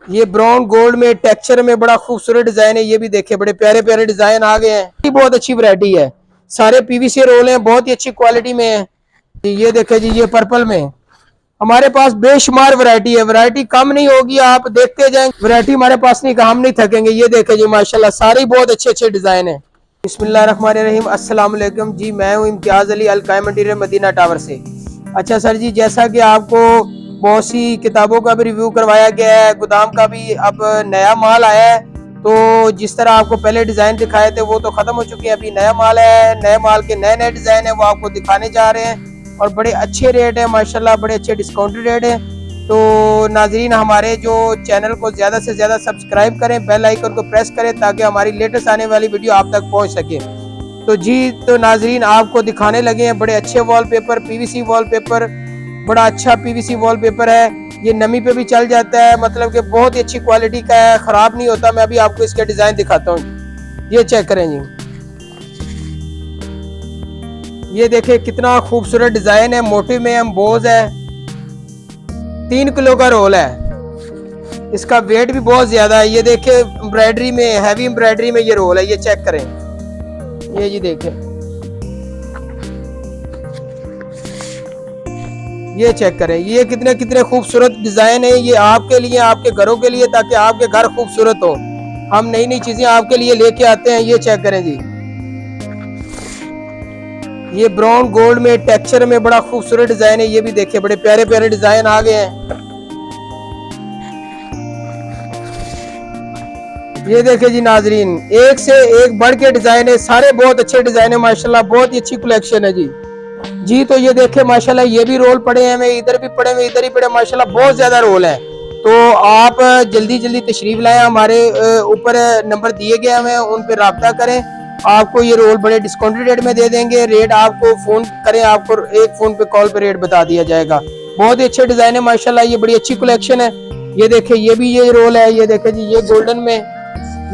ये brown gold में texture में बड़ा खूबसूरत डिजाइन है। ये भी देखे बड़े प्यारे प्यारे डिजाइन आ गए हैं। ये बहुत अच्छी वैरायटी है। सारे पीवीसी रोल हैं, बहुत ही अच्छी क्वालिटी में है। ये देखे जी, ये पर्पल में हमारे पास बेशुमार वैरायटी है। वैरायटी कम नहीं होगी, आप देखते जाएंगे। वैरायटी हमारे पास नहीं, हम नहीं थकेंगे। ये देखे जी, माशाल्लाह सारी बहुत अच्छे अच्छे डिजाइन है। बिस्मिल्लाहिर्रहमानिर्रहीम, अस्सलाम वालेकुम जी। मैं हूँ इम्तियाज अली, अल कायम मटीरियल मदीना टावर से। अच्छा सर जी, जैसा कि आपको बहुत सी किताबों का भी रिव्यू करवाया गया है, गोदाम का भी अब नया माल आया है। तो जिस तरह आपको पहले डिजाइन दिखाए थे वो तो खत्म हो चुके हैं, अभी नया माल है। नए माल के नए नए डिजाइन है, वो आपको दिखाने जा रहे हैं और बड़े अच्छे रेट है माशाल्लाह, बड़े अच्छे डिस्काउंटेड रेट है। तो नाजरीन, हमारे जो चैनल को ज्यादा से ज्यादा सब्सक्राइब करें, बेल आइकन को प्रेस करें ताकि हमारी लेटेस्ट आने वाली वीडियो आप तक पहुंच सके। तो जी, तो नाजरीन आपको दिखाने लगे हैं बड़े अच्छे वॉलपेपर, पीवीसी वॉलपेपर, बड़ा अच्छा पीवीसी वॉलपेपर है। ये नमी पे भी चल जाता है, मतलब कि बहुत ही अच्छी क्वालिटी का है, खराब नहीं होता। मैं अभी आपको इसके डिजाइन दिखाता हूँ, ये चेक करें जी। ये देखे कितना खूबसूरत डिजाइन है, मोटिव में एम्बोज है। 3 किलो का रोल है, इसका वेट भी बहुत ज्यादा है। ये देखे एम्ब्रॉयडरी में, हैवी एम्ब्रॉयडरी में ये रोल है, ये चेक करें। ये जी देखें, ये चेक करें, ये कितने कितने खूबसूरत डिजाइन है। ये आपके लिए, आपके घरों के लिए, ताकि आपके घर खूबसूरत हो। हम नई नई चीजें आपके लिए लेके आते हैं। ये चेक करें जी, ये ब्राउन गोल्ड में टेक्सचर में बड़ा खूबसूरत डिजाइन है। ये भी देखे बड़े प्यारे प्यारे डिजाइन आ गए हैं। ये देखे जी नाजरीन, एक से एक बढ़ के डिजाइन है, सारे बहुत अच्छे डिजाइन है माशाल्लाह, बहुत ही अच्छी कलेक्शन है जी। जी, तो ये देखे माशाल्लाह, ये भी रोल पड़े हैं, इधर भी पड़े हुए, इधर ही पड़े, माशाल्लाह बहुत ज्यादा रोल है। तो आप जल्दी जल्दी तशरीफ लाएं, हमारे ऊपर नंबर दिए गए हैं, उन पर रब्ता करें। आपको ये रोल बड़े डिस्काउंटेड रेट में दे देंगे। रेट आपको फोन करें, आपको एक फोन पे कॉल पे रेट बता दिया जाएगा। बहुत ही अच्छे डिजाइन है माशाल्लाह, ये बड़ी अच्छी कलेक्शन है। ये देखे, ये भी ये रोल है। ये देखे जी, ये गोल्डन में,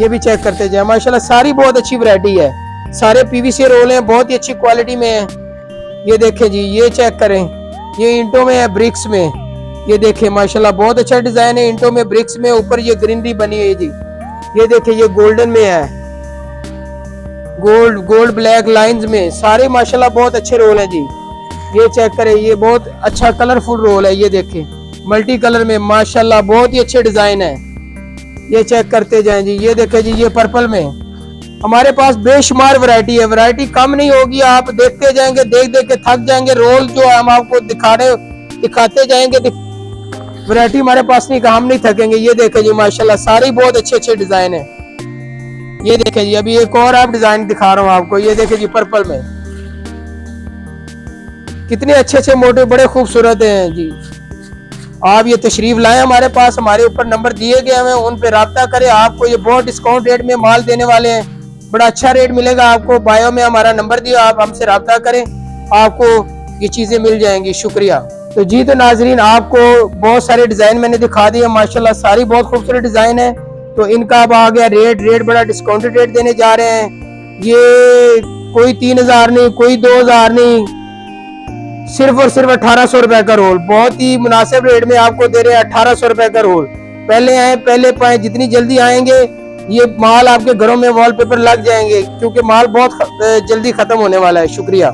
ये भी चेक करते जाए माशाल्लाह, सारी बहुत अच्छी वैरायटी है। सारे पीवीसी रोल हैं, बहुत ही अच्छी क्वालिटी में है। ये देखें जी, ये चेक करें, ये इंटो में है, ब्रिक्स में। ये देखें माशाल्लाह, बहुत अच्छा डिजाइन है, इंटो में, ब्रिक्स में, ऊपर ये ग्रीनरी बनी हुई है जी। ये देखें, ये गोल्डन में है, गोल्ड ब्लैक लाइंस में, सारे माशाल्लाह बहुत अच्छे रोल हैं जी। ये चेक करें, ये बहुत अच्छा कलरफुल रोल है। ये देखें, मल्टी कलर में माशाल्लाह बहुत ही अच्छे डिजाइन है। ये चेक करते जाएं जी। ये देखें जी, ये पर्पल में हमारे पास बेशुमार वैरायटी है। वैरायटी कम नहीं होगी, आप देखते जाएंगे, देख देख के थक जाएंगे। रोल जो हम आपको दिखाते जाएंगे, वैरायटी हमारे पास नहीं, हम नहीं थकेंगे। ये देखें जी माशाल्लाह, सारी बहुत अच्छे अच्छे डिजाइन है। ये देखें जी, अभी एक और आप डिजाइन दिखा रहा हूँ आपको। ये देखें जी, पर्पल में कितने अच्छे अच्छे मोटिव, बड़े खूबसूरत हैं जी। आप ये तशरीफ लाएं हमारे पास, हमारे ऊपर नंबर दिए गए हैं, उन पे रब्ता करें। आपको ये बहुत डिस्काउंट रेट में माल देने वाले हैं, बड़ा अच्छा रेट मिलेगा आपको। बायो में हमारा नंबर दिया, आप हमसे रब्ता करें, आपको ये चीजें मिल जाएंगी। शुक्रिया। तो जी, तो नाजरीन आपको बहुत सारे डिजाइन मैंने दिखा दिए माशाल्लाह, सारी बहुत खूबसूरत डिजाइन है। तो इनका अब आ गया रेट बड़ा डिस्काउंटेड रेट देने जा रहे हैं। ये कोई 3000 नहीं, कोई 2000 नहीं, सिर्फ और सिर्फ 1800 रुपए का रोल। बहुत ही मुनासिब रेट में आपको दे रहे हैं 1800 रुपए का रोल। पहले आए पहले पाए, जितनी जल्दी आएंगे ये माल आपके घरों में वॉलपेपर लग जाएंगे, क्योंकि माल बहुत जल्दी खत्म होने वाला है। शुक्रिया।